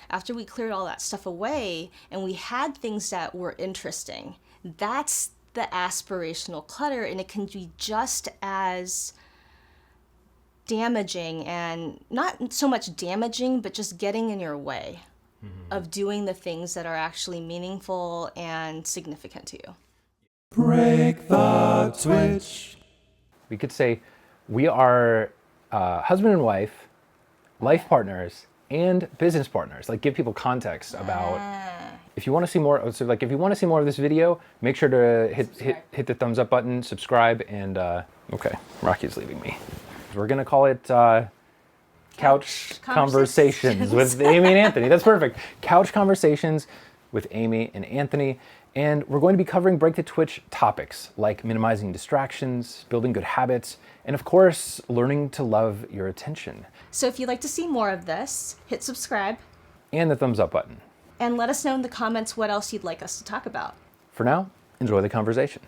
after we cleared all that stuff away and we had things that were interesting, that's the aspirational clutter, and it can be just as damaging, and not so much damaging, but just getting in your way of doing the things that are actually meaningful and significant to you. Break the switch. We could say we are husband and wife, life partners, and business partners. Like, give people context about if you want to see more. So, like, if you want to see more of this video, make sure to hit the thumbs up button, subscribe, and okay, Rocky's leaving me. We're gonna call it Couch Conversations with Amy and Anthony. That's perfect. Couch Conversations with Amy and Anthony. And we're going to be covering Break the Twitch topics like minimizing distractions, building good habits, and of course, learning to love your attention. So if you'd like to see more of this, hit subscribe. And the thumbs up button. And let us know in the comments what else you'd like us to talk about. For now, enjoy the conversation.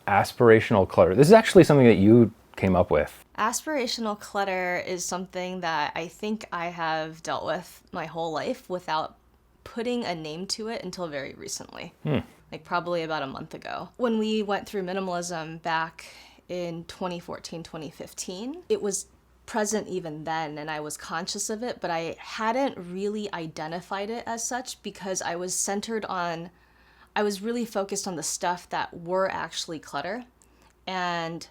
Aspirational clutter. This is actually something that you came up with. Aspirational clutter is something that I think I have dealt with my whole life without putting a name to it until very recently. Like probably about a month ago. When we went through minimalism back in 2014, 2015, it was present even then and I was conscious of it, but I hadn't really identified it as such because I was really focused on the stuff that were actually clutter and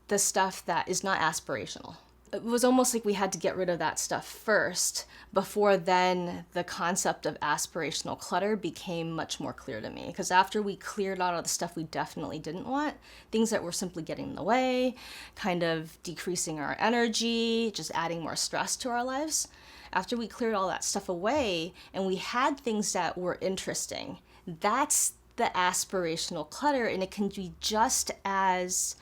the stuff that is not aspirational. It was almost like we had to get rid of that stuff first before then the concept of aspirational clutter became much more clear to me. Because after we cleared out all the stuff we definitely didn't want, things that were simply getting in the way, kind of decreasing our energy, just adding more stress to our lives, after we cleared all that stuff away and we had things that were interesting, that's the aspirational clutter, and it can be just as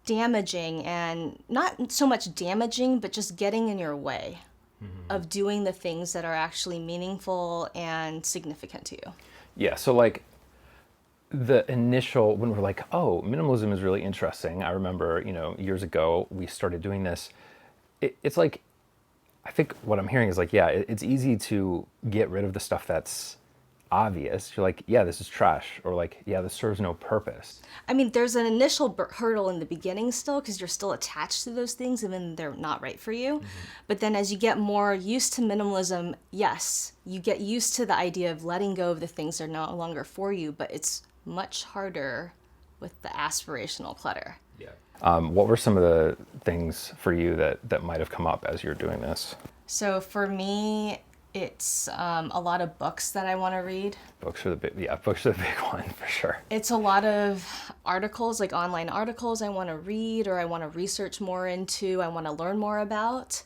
damaging, and not so much damaging, but just getting in your way of doing the things that are actually meaningful and significant to you. Yeah, so like the initial, when we're like, oh, minimalism is really interesting. I remember, years ago, we started doing this. It's like, I think what I'm hearing is like, yeah, it's easy to get rid of the stuff that's obvious. You're like, yeah, this is trash, or like, yeah, this serves no purpose. I mean, there's an initial hurdle in the beginning still because you're still attached to those things and then they're not right for you. But then as you get more used to minimalism, yes, you get used to the idea of letting go of the things that are no longer for you, but it's much harder with the aspirational clutter. Yeah. What were some of the things for you that might have come up as you're doing this? So for me, it's a lot of books that I want to read. Books are the big one for sure. It's a lot of articles, like online articles I want to read or I want to research more into, I want to learn more about.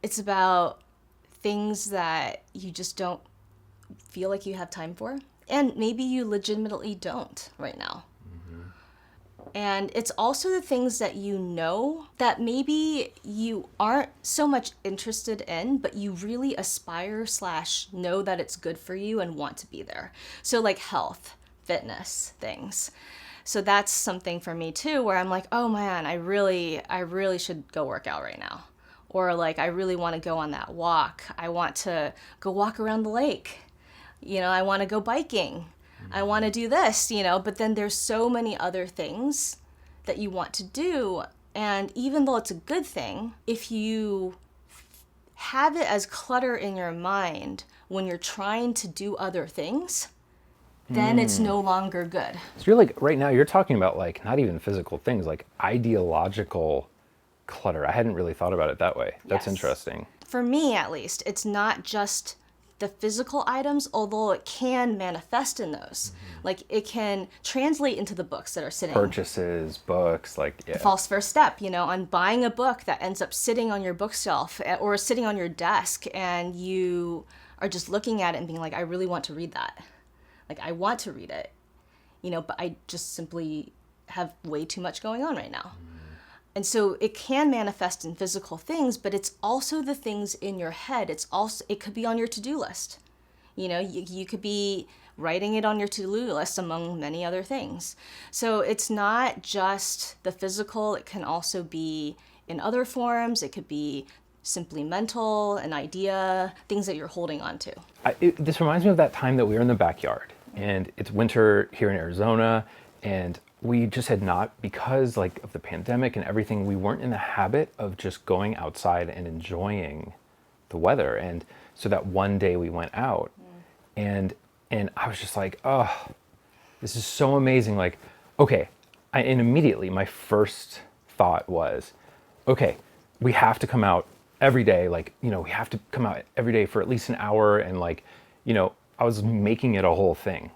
It's about things that you just don't feel like you have time for. And maybe you legitimately don't right now. And it's also the things that you know that maybe you aren't so much interested in, but you really aspire / know that it's good for you and want to be there. So like health, fitness, things. So that's something for me too, where I'm like, oh man, I really should go work out right now. Or like, I really want to go on that walk. I want to go walk around the lake. I want to go biking. I want to do this, but then there's so many other things that you want to do. And even though it's a good thing, if you have it as clutter in your mind when you're trying to do other things, then it's no longer good. So you're like, right now you're talking about like, not even physical things, like ideological clutter. I hadn't really thought about it that way. That's interesting. For me, at least, it's not just the physical items, although it can manifest in those. Like it can translate into the books that are sitting. Purchases, books, like, yeah. The false first step, on buying a book that ends up sitting on your bookshelf or sitting on your desk and you are just looking at it and being like, I really want to read that. Like I want to read it, but I just simply have way too much going on right now. And so it can manifest in physical things, but it's also the things in your head. It could be on your to-do list. You could be writing it on your to-do list among many other things. So it's not just the physical, it can also be in other forms. It could be simply mental, an idea, things that you're holding on to. This reminds me of that time that we were in the backyard, and it's winter here in Arizona, and we just had not, because like of the pandemic and everything, we weren't in the habit of just going outside and enjoying the weather. And so that one day we went out, and I was just like, oh, this is so amazing. Like, okay, and immediately my first thought was, okay, we have to come out every day. Like, we have to come out every day for at least an hour. And like, I was making it a whole thing.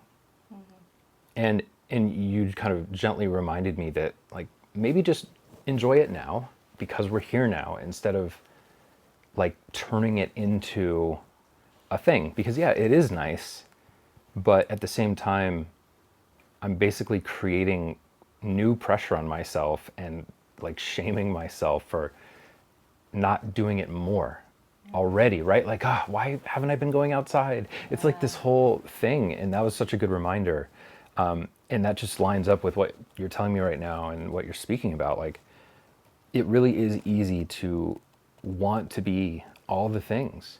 And you kind of gently reminded me that like, maybe just enjoy it now because we're here now, instead of like turning it into a thing. Because yeah, it is nice, but at the same time, I'm basically creating new pressure on myself and like shaming myself for not doing it more already, right? Like, why haven't I been going outside? It's like this whole thing. And that was such a good reminder. And that just lines up with what you're telling me right now and what you're speaking about. Like, it really is easy to want to be all the things.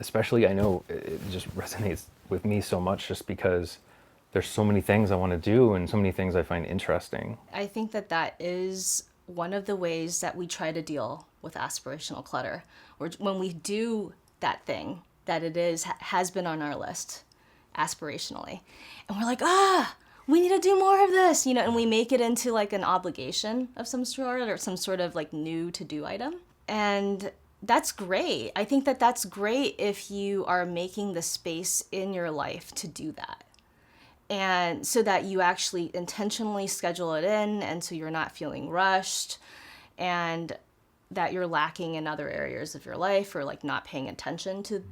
Especially, I know it just resonates with me so much just because there's so many things I want to do and so many things I find interesting. I think that is one of the ways that we try to deal with aspirational clutter. Or when we do that thing that has been on our list aspirationally, and we're like, we need to do more of this, and we make it into like an obligation of some sort, or some sort of like new to-do item. And that's great. I think that's great if you are making the space in your life to do that. And so that you actually intentionally schedule it in, and so you're not feeling rushed, and that you're lacking in other areas of your life, or like not paying attention to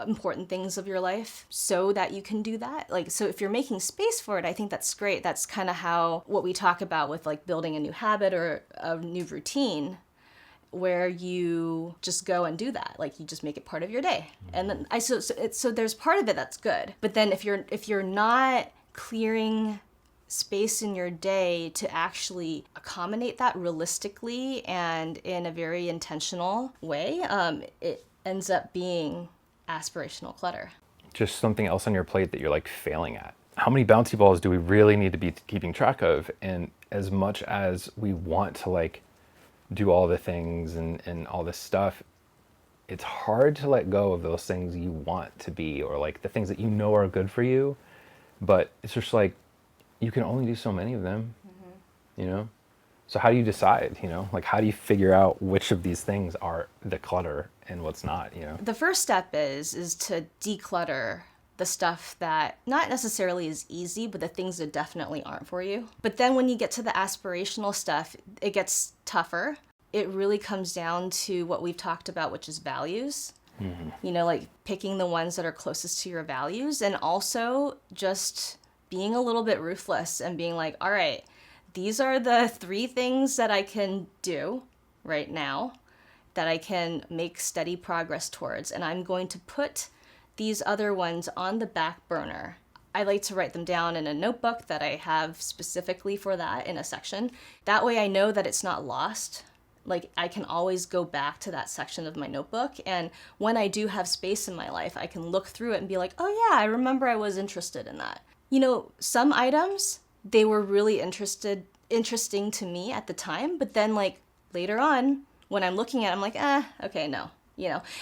important things of your life, so that you can do that. Like, so if you're making space for it, I think that's great. That's kind of how what we talk about with like building a new habit or a new routine, where you just go and do that. Like, you just make it part of your day. And then so there's part of it that's good. But then if you're not clearing space in your day to actually accommodate that realistically and in a very intentional way, it ends up being aspirational clutter. Just something else on your plate that you're like failing at. How many bouncy balls do we really need to be keeping track of? And as much as we want to like do all the things and all this stuff, it's hard to let go of those things you want to be, or like the things that are good for you, but it's just like you can only do so many of them. So how do you decide, like how do you figure out which of these things are the clutter and what's not? The first step is to declutter the stuff that not necessarily is easy, but the things that definitely aren't for you. But then when you get to the aspirational stuff, it gets tougher. It really comes down to what we've talked about, which is values. Like picking the ones that are closest to your values, and also just being a little bit ruthless and being like, all right, these are the 3 things that I can do right now, that I can make steady progress towards, and I'm going to put these other ones on the back burner. I like to write them down in a notebook that I have specifically for that in a section. That way I know that it's not lost. Like, I can always go back to that section of my notebook, and when I do have space in my life, I can look through it and be like, oh yeah, I remember I was interested in that. Some items, they were really interesting to me at the time, but then like later on when I'm looking at it, I'm like, okay, no.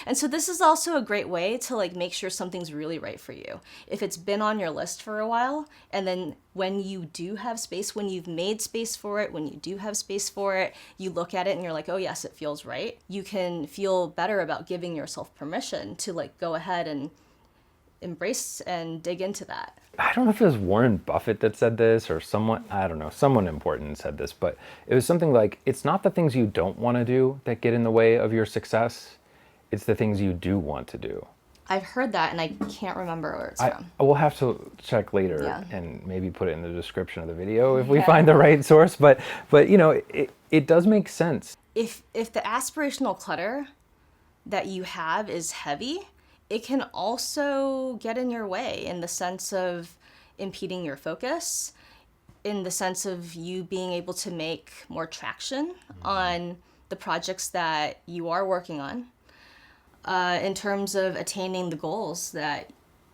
And so this is also a great way to like make sure something's really right for you. If it's been on your list for a while, and then when you do have space, when you've made space for it, when you do have space for it, you look at it and you're like, oh yes, it feels right. You can feel better about giving yourself permission to like go ahead and embrace and dig into that. I don't know if it was Warren Buffett that said this, or someone important said this, but it was something like, it's not the things you don't want to do that get in the way of your success. It's the things you do want to do. I've heard that, and I can't remember where it's from. We'll have to check later and maybe put it in the description of the video if we find the right source. But it does make sense. If the aspirational clutter that you have is heavy, it can also get in your way, in the sense of impeding your focus, in the sense of you being able to make more traction on the projects that you are working on, in terms of attaining the goals that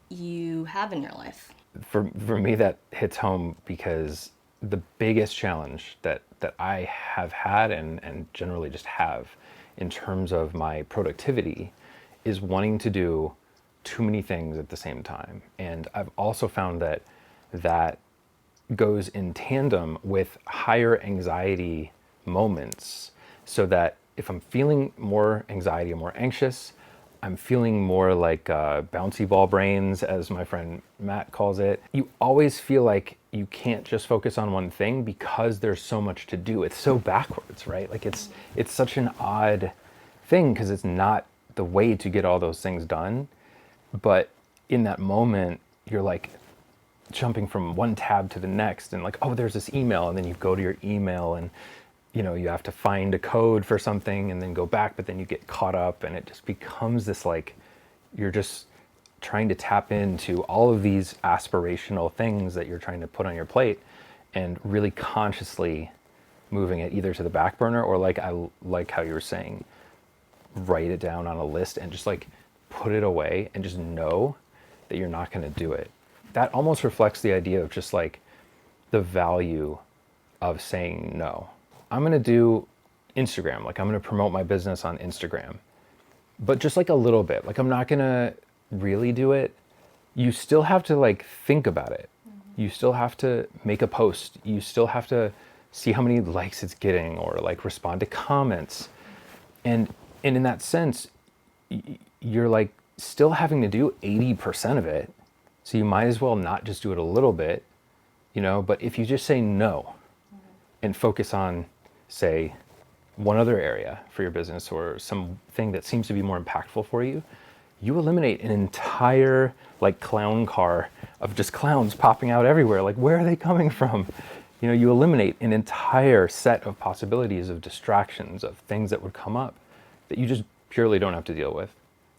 you have in your life. For me, that hits home because the biggest challenge that I have had and generally just have in terms of my productivity is wanting to do too many things at the same time. And I've also found that that goes in tandem with higher anxiety moments, so that if I'm feeling more anxiety or more anxious, I'm feeling more like bouncy ball brains, as my friend Matt calls it. You always feel like you can't just focus on one thing because there's so much to do. It's so backwards, right? Like it's such an odd thing because it's not the way to get all those things done. But in that moment, you're like jumping from one tab to the next and like, oh, there's this email, and then you go to your email and you have to find a code for something and then go back, but then you get caught up and it just becomes this like, you're just trying to tap into all of these aspirational things that you're trying to put on your plate and really consciously moving it either to the back burner or like how you were saying, write it down on a list and just like put it away and just know that you're not going to do it. That almost reflects the idea of just like the value of saying no. I'm going to do Instagram, like I'm going to promote my business on Instagram, but just like a little bit, like I'm not going to really do it. You still have to like think about it. You still have to make a post. You still have to see how many likes it's getting or like respond to comments. And in that sense, you're like still having to do 80% of it. So you might as well not just do it a little bit, but if you just say no and focus on, say, one other area for your business or something that seems to be more impactful for you, you eliminate an entire like clown car of just clowns popping out everywhere. Like, where are they coming from? You eliminate an entire set of possibilities of distractions, of things that would come up that you just purely don't have to deal with.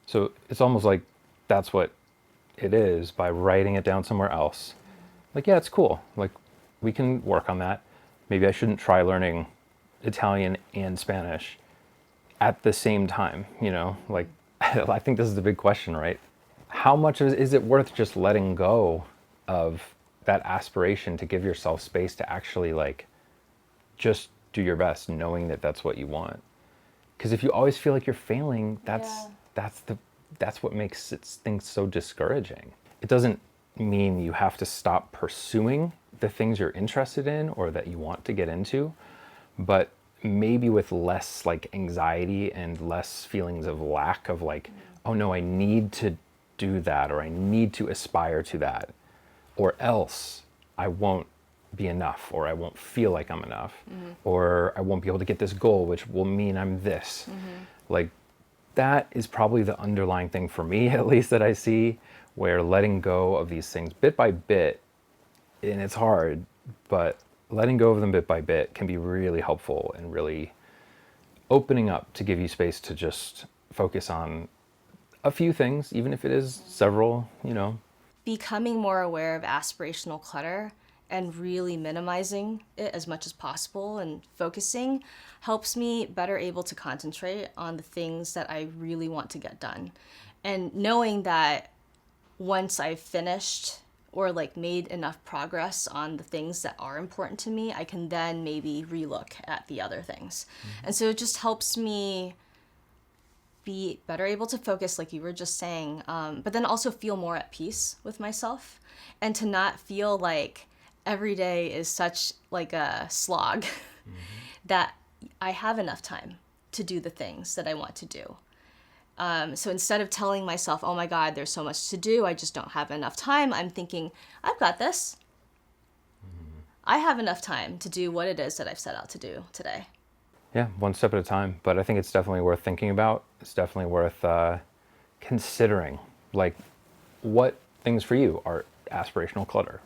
So it's almost like that's what it is by writing it down somewhere else. Like, yeah, it's cool. Like, we can work on that. Maybe I shouldn't try learning Italian and Spanish at the same time, like I think this is the big question, right? How much is it worth just letting go of that aspiration to give yourself space to actually like just do your best, knowing that that's what you want? Because if you always feel like you're failing, that's what makes things so discouraging. It doesn't mean you have to stop pursuing the things you're interested in or that you want to get into, but maybe with less like anxiety and less feelings of lack of like, oh no, I need to do that, or I need to aspire to that, or else I won't be enough, or I won't feel like I'm enough, or I won't be able to get this goal, which will mean I'm this. Like, that is probably the underlying thing for me, at least, that I see, where letting go of these things bit by bit, and it's hard, but letting go of them bit by bit can be really helpful and really opening up to give you space to just focus on a few things, even if it is several, Becoming more aware of aspirational clutter and really minimizing it as much as possible and focusing helps me better able to concentrate on the things that I really want to get done. And knowing that once I've finished or like made enough progress on the things that are important to me, I can then maybe relook at the other things. And so it just helps me be better able to focus, like you were just saying, but then also feel more at peace with myself and to not feel like every day is such like a slog that I have enough time to do the things that I want to do. So instead of telling myself, oh my God, there's so much to do, I just don't have enough time, I'm thinking, I've got this. I have enough time to do what it is that I've set out to do today. Yeah, one step at a time. But I think it's definitely worth thinking about. It's definitely worth considering, like, what things for you are aspirational clutter?